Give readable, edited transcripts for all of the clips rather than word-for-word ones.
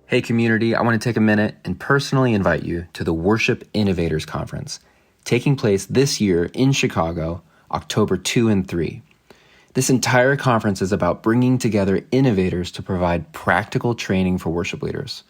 Hey community, I want to take a minute and personally invite you to the Worship Innovators Conference, taking place this year in Chicago, October 2 and 3. This entire conference is about bringing together innovators to provide practical training for worship leaders.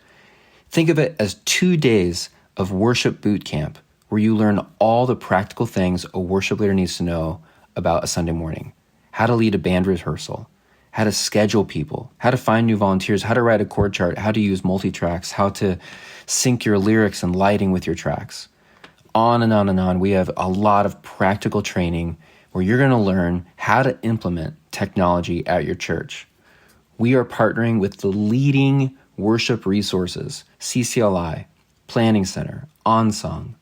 Think of it as 2 days of worship boot camp where you learn all the practical things a worship leader needs to know about a Sunday morning. How to lead a band rehearsal, how to schedule people, how to find new volunteers, how to write a chord chart, how to use multi-tracks, how to sync your lyrics and lighting with your tracks. On and on and on. We have a lot of practical training where you're going to learn how to implement technology at your church. We are partnering with the leading worship resources, CCLI, Planning Center, OnSong,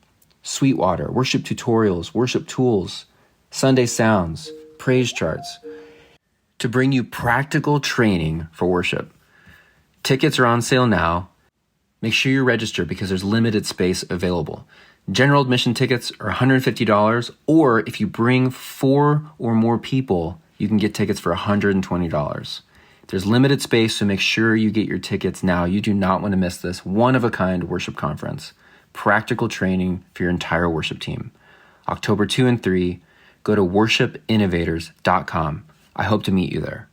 Sweetwater, worship tutorials, worship tools, Sunday Sounds, praise charts, to bring you practical training for worship. Tickets are on sale now. Make sure you register because there's limited space available. General admission tickets are $150, or if you bring 4 or more people, you can get tickets for $120. There's limited space, so make sure you get your tickets now. You do not want to miss this one-of-a-kind worship conference. Practical training for your entire worship team. October 2 and 3, go to worshipinnovators.com. I hope to meet you there.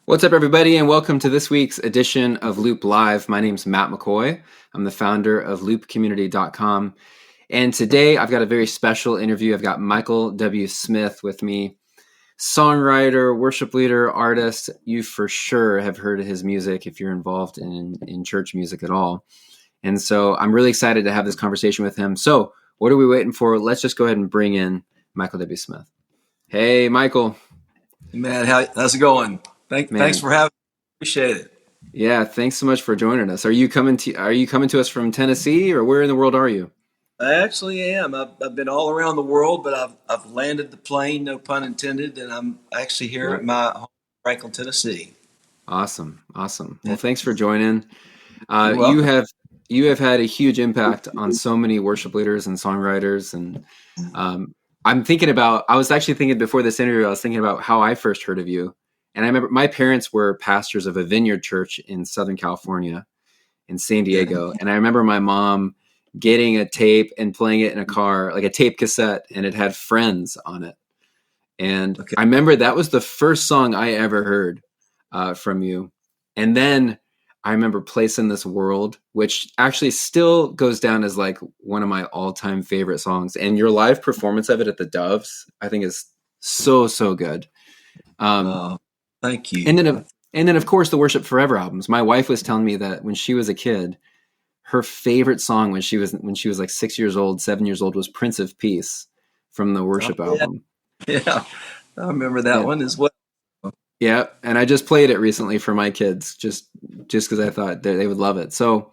What's up, everybody, and welcome to this week's edition of Loop Live. My name's Matt McCoy. I'm the founder of loopcommunity.com. And today I've got a very special interview. I've got Michael W. Smith with me, songwriter, worship leader, artist. You for sure have heard of his music if you're involved in church music at all. And so I'm really excited to have this conversation with him. So what are we waiting for? Let's just go ahead and bring in Michael W. Smith. Hey, Michael. Man, how's it going? Thanks for having me. Appreciate it. Yeah, thanks so much for joining us. Are you coming to us from Tennessee, or where in the world are you? I actually am. I've been all around the world, but I've landed the plane, no pun intended, and I'm actually here at my home, Franklin, Tennessee. Awesome. Well, thanks for joining. You're welcome. You have had a huge impact on so many worship leaders and songwriters, and I was actually thinking before this interview, I was thinking about how I first heard of you. And I remember my parents were pastors of a vineyard church in Southern California, in San Diego. And I remember my mom getting a tape and playing it in a car, like a tape cassette, and it had Friends on it. And Okay. I remember that was the first song I ever heard from you. And then I remember Place in This World, which actually still goes down as like one of my all-time favorite songs. And your live performance of it at the Doves, I think, is so good. Thank you. And then of course the Worship Forever albums. My wife was telling me that when she was a kid, her favorite song when she was like 6 years old, 7 years old was Prince of Peace from the Worship album. Yeah, I remember that one as well. Yeah, and I just played it recently for my kids, just because I thought they would love it. So,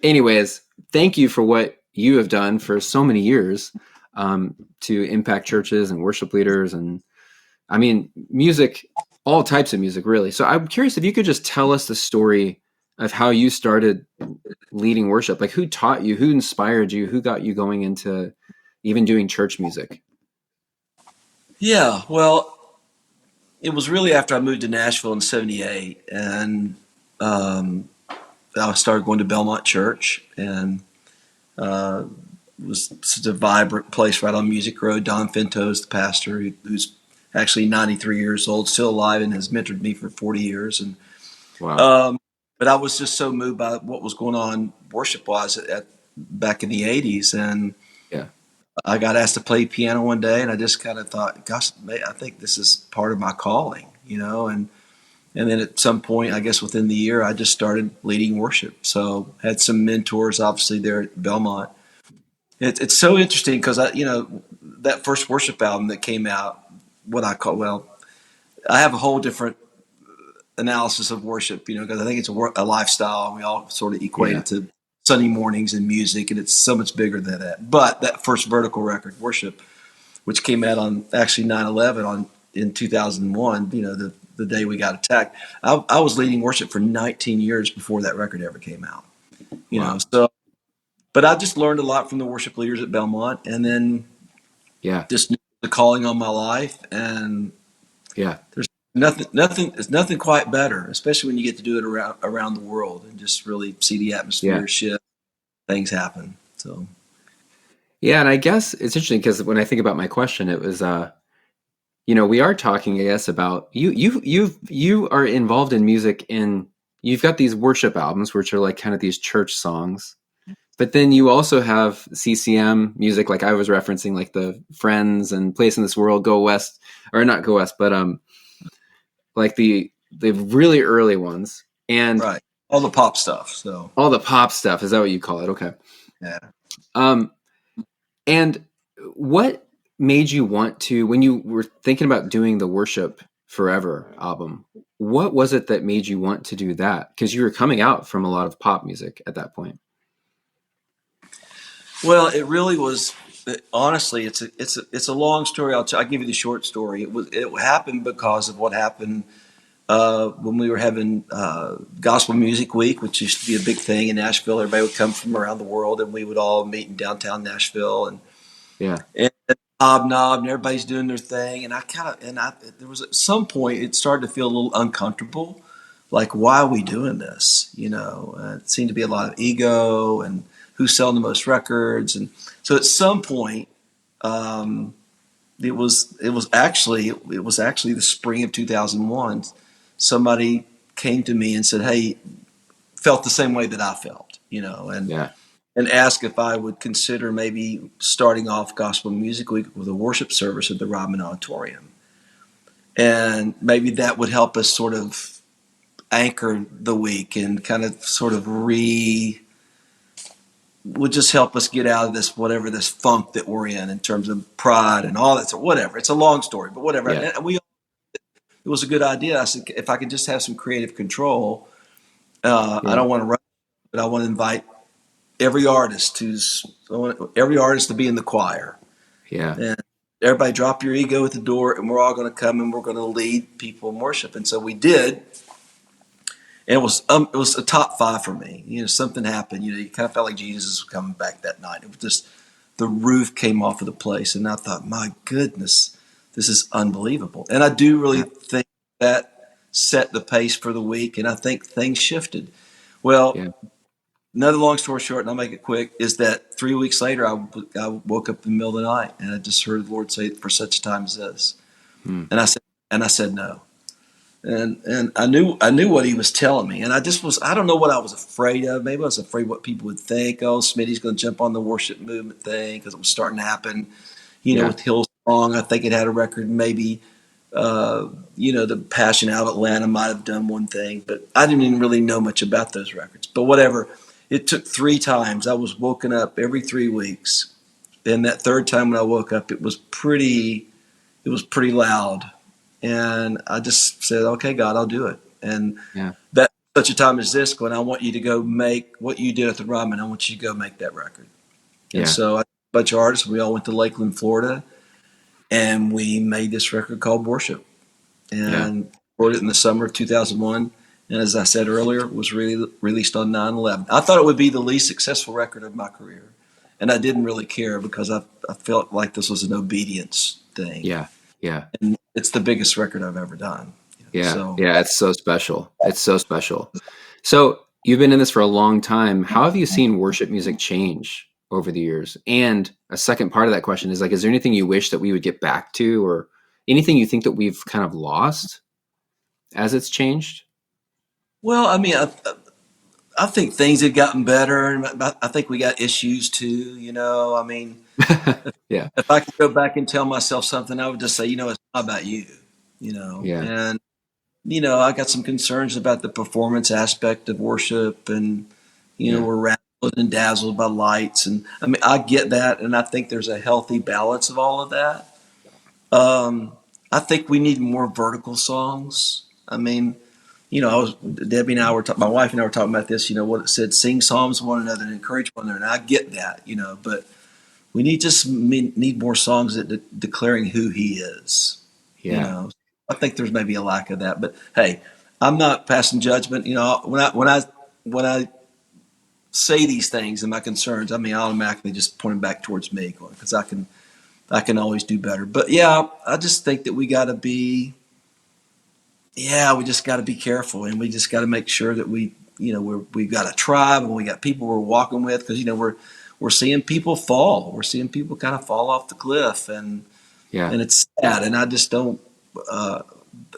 anyways, thank you for what you have done for so many years to impact churches and worship leaders, and I mean, music, all types of music, really. So I'm curious if you could just tell us the story of how you started leading worship. Like, who taught you? Who inspired you? Who got you going into even doing church music? Yeah, well, it was really after I moved to Nashville in '78, and I started going to Belmont Church, and it was such a vibrant place right on Music Road. Don Finto's the pastor, who's actually 93 years old, still alive, and has mentored me for 40 years. And Wow. but I was just so moved by what was going on worship-wise back in the '80s, and Yeah. I got asked to play piano one day, and I just kind of thought, gosh, I think this is part of my calling, and then at some point, I guess within the year, I just started leading worship. So had some mentors, obviously, there at Belmont. It's so interesting because that first worship album that came out, I have a whole different analysis of worship, because I think it's a lifestyle, and we all sort of equate it to Sunday mornings and music, and it's so much bigger than that. But that first vertical record, Worship, which came out on actually 9/11 in 2001, the day we got attacked, I was leading worship for 19 years before that record ever came out. Wow. But I just learned a lot from the worship leaders at Belmont, and then just knew the calling on my life, and Yeah. there's It's nothing quite better, especially when you get to do it around the world and just really see the Yeah. atmosphere shift, things happen. So Yeah, and I guess it's interesting because when I think about my question, it was we are talking, I guess, about you are involved in music and you've got these worship albums, which are like kind of these church songs. But then you also have CCM music, like I was referencing, like the Friends and Place in This World, Go West, or not Go West, but like the really early ones, and right, all the pop stuff. So all the pop stuff. Is that what you call it? Okay. yeah. Um, and what made you want to, when you were thinking about doing the Worship Forever album, what was it that made you want to do that? Because you were coming out from a lot of pop music at that point. Well, it really was. Honestly, it's a long story. I'll give you the short story. It happened because of what happened when we were having Gospel Music Week, which used to be a big thing in Nashville. Everybody would come from around the world, and we would all meet in downtown Nashville Yeah. and hobnob, and everybody's doing their thing. And I there was at some point it started to feel a little uncomfortable. Like, why are we doing this? It seemed to be a lot of ego and who's selling the most records. And so at some point, um, it was actually the spring of 2001. Somebody came to me and said, "Hey," felt the same way that I felt, Yeah. and asked if I would consider maybe starting off Gospel Music Week with a worship service at the Rodman Auditorium, and maybe that would help us sort of anchor the week and kind of sort of would just help us get out of this funk that we're in terms of pride and all that. So whatever. It's a long story, but whatever. Yeah. And it was a good idea. I said, if I could just have some creative control, I Yeah. don't want to write, but I want to invite every artist every artist to be in the choir, Yeah. and everybody drop your ego at the door, and we're all going to come and we're going to lead people in worship. And so we did. And it was a top five for me. Something happened. You kind of felt like Jesus was coming back that night. It was just the roof came off of the place, and I thought, my goodness, this is unbelievable. And I do really Yeah. think that set the pace for the week, and I think things shifted. Well, Yeah. another long story short, and I'll make it quick, is that 3 weeks later, I woke up in the middle of the night, and I just heard the Lord say, "For such a time as this," Hmm. and I said no. And I knew what he was telling me, and I don't know what I was afraid of. Maybe I was afraid what people would think. Oh, Smitty's going to jump on the worship movement thing because it was starting to happen. Yeah. With Hillsong, I think it had a record. Maybe the Passion out of Atlanta might have done one thing, but I didn't even really know much about those records. But whatever. It took 3 times. I was woken up every 3 weeks, and that third time when I woke up, it was pretty. It was pretty loud, and I just said, "Okay, God, I'll do it." And Yeah. that such a time as this, Glenn, I want you to go make what you did at the Rodman. I want you to go make that record. And Yeah. so a bunch of artists, we all went to Lakeland, Florida, and we made this record called Worship, Yeah. and recorded it in the summer of 2001. And as I said earlier, it was really released on 9/11. I thought it would be the least successful record of my career, and I didn't really care because I felt like this was an obedience thing, Yeah. Yeah. and it's the biggest record I've ever done. Yeah. So Yeah. It's so special. It's so special. So you've been in this for a long time. How have you seen worship music change over the years? And a second part of that question is like, is there anything you wish that we would get back to, or anything you think that we've kind of lost as it's changed? well, I mean, I think things had gotten better, and I think we got issues too. I mean, Yeah. if I could go back and tell myself something, I would just say, it's not about you. Yeah. And I got some concerns about the performance aspect of worship, and Yeah. we're rattled and dazzled by lights, and I mean, I get that, and I think there's a healthy balance of all of that. Um, I think we need more vertical songs. I mean, Debbie and I were my wife and I were talking about this. What it said: sing psalms to one another and encourage one another. And I get that, but we need more songs that declaring who He is. You Yeah. know, I think there's maybe a lack of that. But hey, I'm not passing judgment. When I say these things and my concerns, I mean, I automatically just point them back towards me because I can always do better. But yeah, I just think that we got to be yeah, we just got to be careful, and we just got to make sure that we've got a tribe and we got people we're walking with, because we're seeing people fall. We're seeing people kind of fall off the cliff, Yeah. and it's sad. And I just don't. Uh,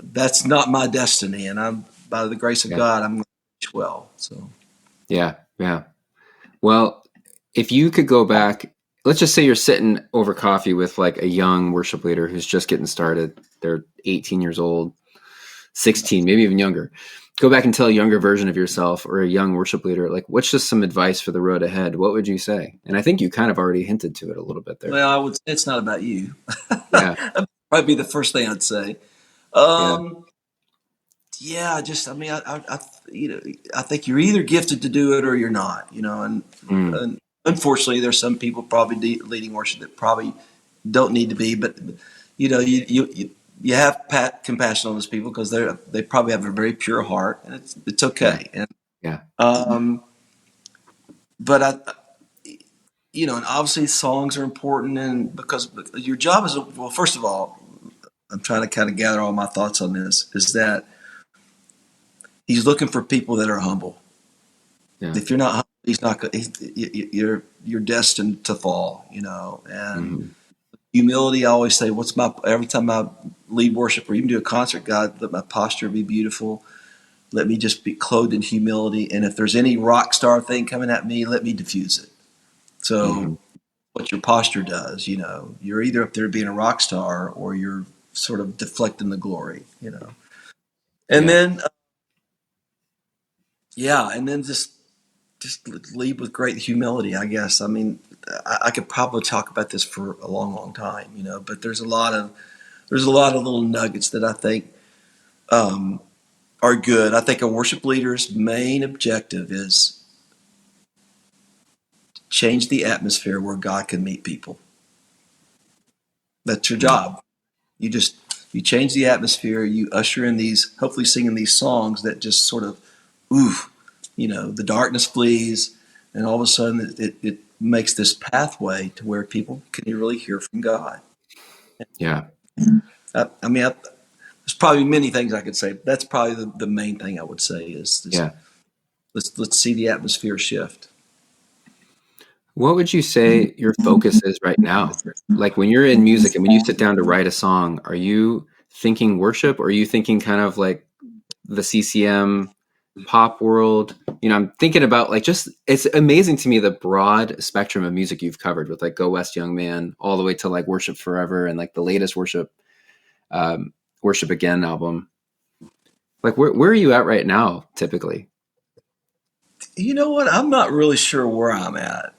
that's not my destiny, and I'm by the grace of Yeah. God, I'm going to reach well. So Yeah. Yeah. Well, if you could go back, let's just say you're sitting over coffee with like a young worship leader who's just getting started. They're 18 years old, 16, maybe even younger. Go back and tell a younger version of yourself or a young worship leader, like, what's just some advice for the road ahead? What would you say? And I think you kind of already hinted to it a little bit there. well, I would say it's not about you. Yeah. That'd probably be the first thing I'd say. Yeah. Um, yeah, just I mean, I think you're either gifted to do it or you're not. Mm. And unfortunately, there's some people probably leading worship that probably don't need to be, but you have compassion on those people because they probably have a very pure heart, and it's Yeah. okay. And Yeah. um, but and obviously songs are important, and because your job is well, first of all, I'm trying to kind of gather all my thoughts on this. Is that he's looking for people that are humble. Yeah. If you're not humble, he's not. You're destined to fall. And Mm-hmm. humility. I always say, every time I lead worship or even do a concert, God, let my posture be beautiful. Let me just be clothed in humility. And if there's any rock star thing coming at me, let me diffuse it. Mm-hmm. So what your posture does, you're either up there being a rock star or you're sort of deflecting the glory. And Yeah. then, yeah, and then just lead with great humility, I guess. I mean, I could probably talk about this for a long, long time, but there's a lot of little nuggets that I think um, are good. I think a worship leader's main objective is change the atmosphere where God can meet people. That's your Mm. job. You change the atmosphere. You usher in these, hopefully singing these songs that just sort of, oof, the darkness flees, and all of a sudden it makes this pathway to where people can really hear from God. Yeah. I mean, there's probably many things I could say. But that's probably the main thing I would say is just Yeah. let's see the atmosphere shift. What would you say your focus is right now? Like when you're in music and when you sit down to write a song, are you thinking worship or are you thinking kind of like the CCM pop world? I'm thinking about like just it's amazing to me the broad spectrum of music you've covered with like Go West Young Man all the way to like Worship Forever and like the latest um, Worship Again album. Like where are you at right now typically? You know what? I'm not really sure where I'm at.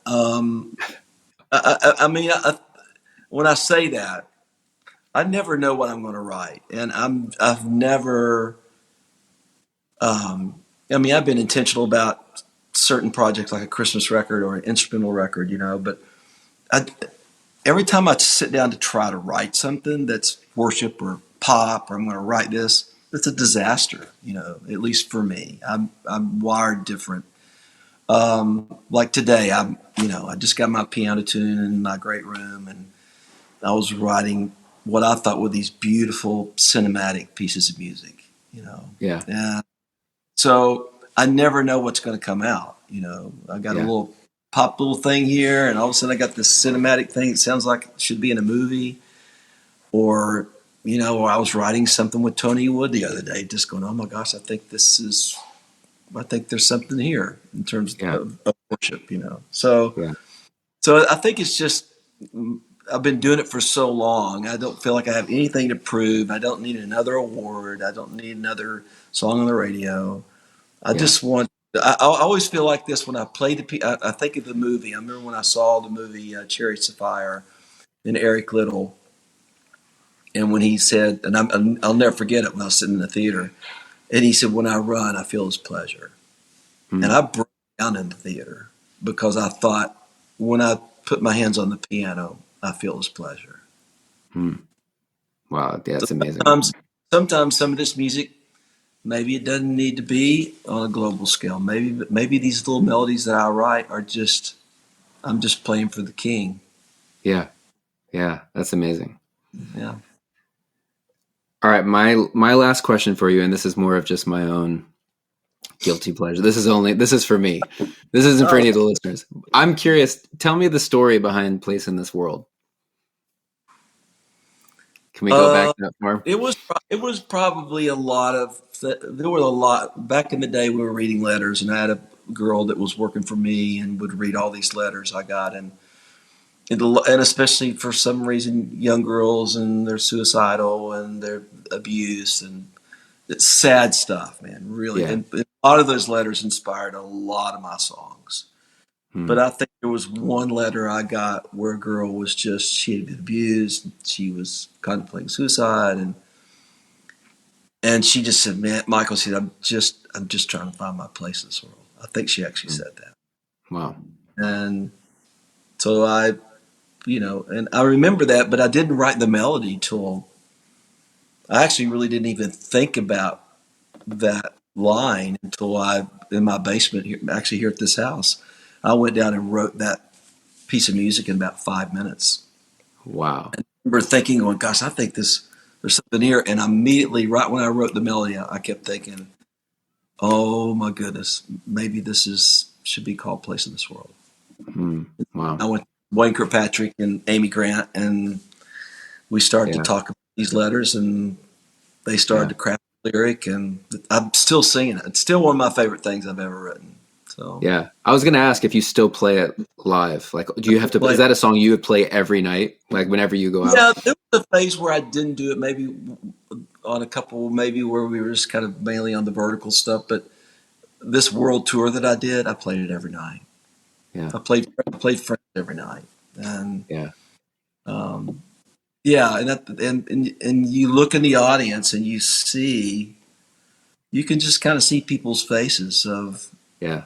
I mean, when I say that, I never know what I'm going to write, and I've never. I mean, I've been intentional about certain projects like a Christmas record or an instrumental record, but I, every time I sit down to try to write something that's worship or pop, or I'm going to write this, it's a disaster. At least for me, I'm wired different. Like today, I just got my piano tuned in my great room, and I was writing what I thought were these beautiful cinematic pieces of music. Yeah. And so I never know what's going to come out. I got a Yeah. little pop little thing here, and all of a sudden I got this cinematic thing. It sounds like it should be in a movie, or I was writing something with Tony Wood the other day, just going, "Oh my gosh, I think there's something here in terms Yeah. of worship." So, Yeah. so I think it's just I've been doing it for so long. I don't feel like I have anything to prove. I don't need another award. I don't need another song on the radio. I Yeah. just want. I always feel like this when I play I think of the movie. I remember when I saw the movie Chariots of Fire and Eric Liddell, and when he said, and I'll never forget it when I was sitting in the theater, and he said, "When I run, I feel His pleasure," and Hmm. I broke down in the theater because I thought, when I put my hands on the piano, I feel His pleasure. Hmm. Wow. Yeah, So that's amazing. sometimes some of this music, maybe it doesn't need to be on a global scale. Maybe these little melodies that I write are just I'm just playing for the King. Yeah. Yeah. That's amazing. Yeah. All right, my last question for you, and this is more of just my own guilty pleasure. This is for me. This isn't for Oh, any of the listeners. I'm curious. Tell me the story behind Place in This World. Can we go back uh, that far? it was probably a lot of there were a lot back in the day. We were reading letters, and I had a girl that was working for me and would read all these letters I got, and especially for some reason, young girls and they're suicidal and they're abused and it's sad stuff, man. Really, Yeah. and a lot of those letters inspired a lot of my songs. Hmm. But I think there was one letter I got where a girl was just she had been abused, she was contemplating suicide, and she just said, "Man, Michael said I'm just trying to find my place in this world." I think she actually Hmm. said that, Wow. and so and I remember that, but I didn't write the melody till I actually really didn't even think about that line until I in my basement here, actually here at this house. I went down and wrote that piece of music in about 5 minutes. Wow. I remember thinking, going, "Gosh, I think there's something here." And immediately, right when I wrote the melody, I kept thinking, "Oh my goodness, maybe this is should be called Place in This World." Hmm. Wow. I went to Wayne Kirkpatrick and Amy Grant, and we started to Yeah. talk about these letters, and they started Yeah. to craft the lyric, and I'm still singing it. It's still one of my favorite things I've ever written. So Yeah. I was gonna ask if you still play it live. Like, do you have to? Is play. that a song you would play every night? Like whenever you go out? Yeah, there was a phase where I didn't do it. Maybe on a couple, maybe where we were just kind of mainly on the vertical stuff. But this world tour that I did, I played it every night. Yeah. I played Friends every night, and Yeah. um, yeah, and you look in the audience and you can just kind of see people's faces of Yeah.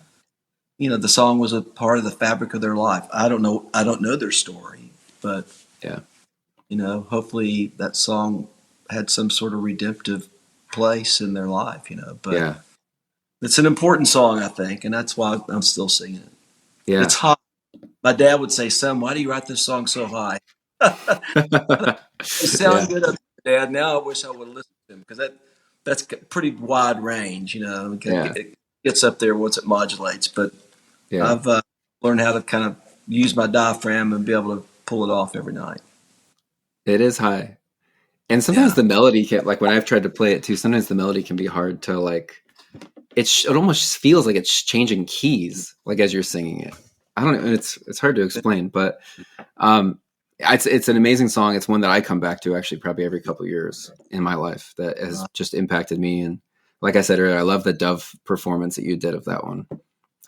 the song was a part of the fabric of their life. I don't know their story, but Yeah. hopefully that song had some sort of redemptive place in their life, but Yeah. it's an important song, I think, and that's why I'm still singing it. It's Yeah. high. My dad would say, "Son, why do you write this song so high?" It Yeah. sound good up there, Dad. Now I wish I would have listened to him because that's pretty wide range, Yeah. it gets up there once it modulates, but Yeah. I've learned how to kind of use my diaphragm and be able to pull it off every night. It is high. And sometimes Yeah. the melody can, like when I've tried to play it too, sometimes the melody can be hard to like, it almost feels like it's changing keys, like as you're singing it. I don't know. It's hard to explain, but um, it's an amazing song. It's one that I come back to actually probably every couple of years in my life that has just impacted me. And like I said earlier, I love the Dove performance that you did of that one.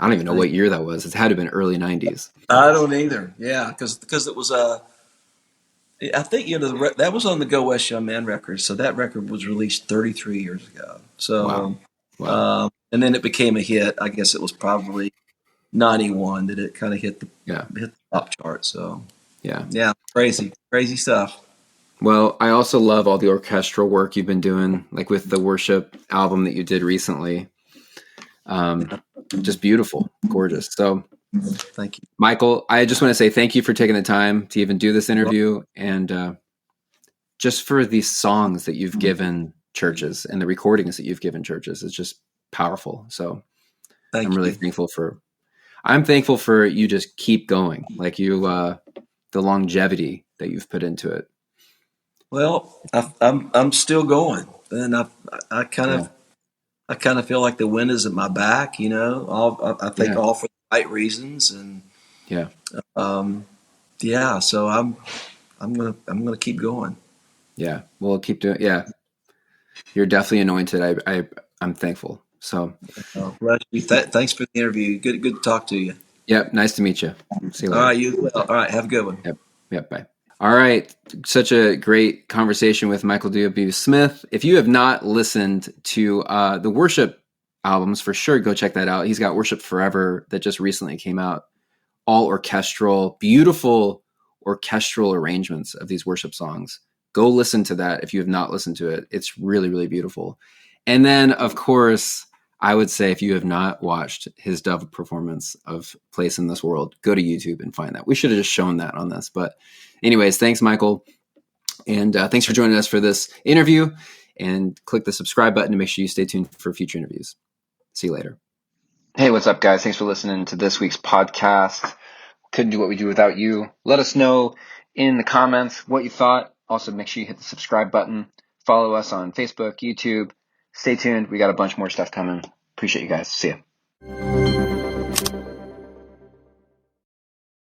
I don't even know what year that was. It had to have been early 90s. I don't either. Yeah, because it was I think that was on the Go West Young Man record. So that record was released 33 years ago. Wow. So Wow. and then it became a hit. I guess it was probably 91 that it kind of Yeah. hit the top chart. So Yeah. yeah, crazy stuff. Well, I also love all the orchestral work you've been doing, like with the worship album that you did recently. Um, just beautiful, gorgeous. So, Thank you. Michael, I just want to say thank you for taking the time to even do this interview and just for these songs that you've given churches and the recordings that you've given churches. It's just powerful. So, I'm Thank really you. thankful I'm thankful for you just keep going, like the longevity that you've put into it. Well, I'm still going, and I kind Yeah. of I kind of feel like the wind is at my back. I think Yeah. all for the right reasons, and Yeah. um, yeah. So I'm gonna keep going. Yeah. We'll keep doing, yeah. You're definitely anointed. I'm thankful. So, Bless you. Thanks for the interview. Good to talk to you. yep. Nice to meet you. See you All later. right, you as well. All right, have a good one. Yep. Yep. Bye. All right. Such a great conversation with Michael W. Smith. If you have not listened to the worship albums, for sure, go check that out. He's got Worship Forever that just recently came out. All orchestral, beautiful orchestral arrangements of these worship songs. Go listen to that if you have not listened to it. It's really, really beautiful. And then, of course, I would say if you have not watched his Dove performance of Place in This World, go to YouTube and find that. We should have just shown that on this. But anyways, thanks, Michael. And thanks for joining us for this interview. and click the subscribe button to make sure you stay tuned for future interviews. See you later. Hey, what's up, guys? Thanks for listening to this week's podcast. Couldn't do what we do without you. Let us know in the comments what you thought. Also, make sure you hit the subscribe button. Follow us on Facebook, YouTube. Stay tuned. We got a bunch more stuff coming. Appreciate you guys. See ya.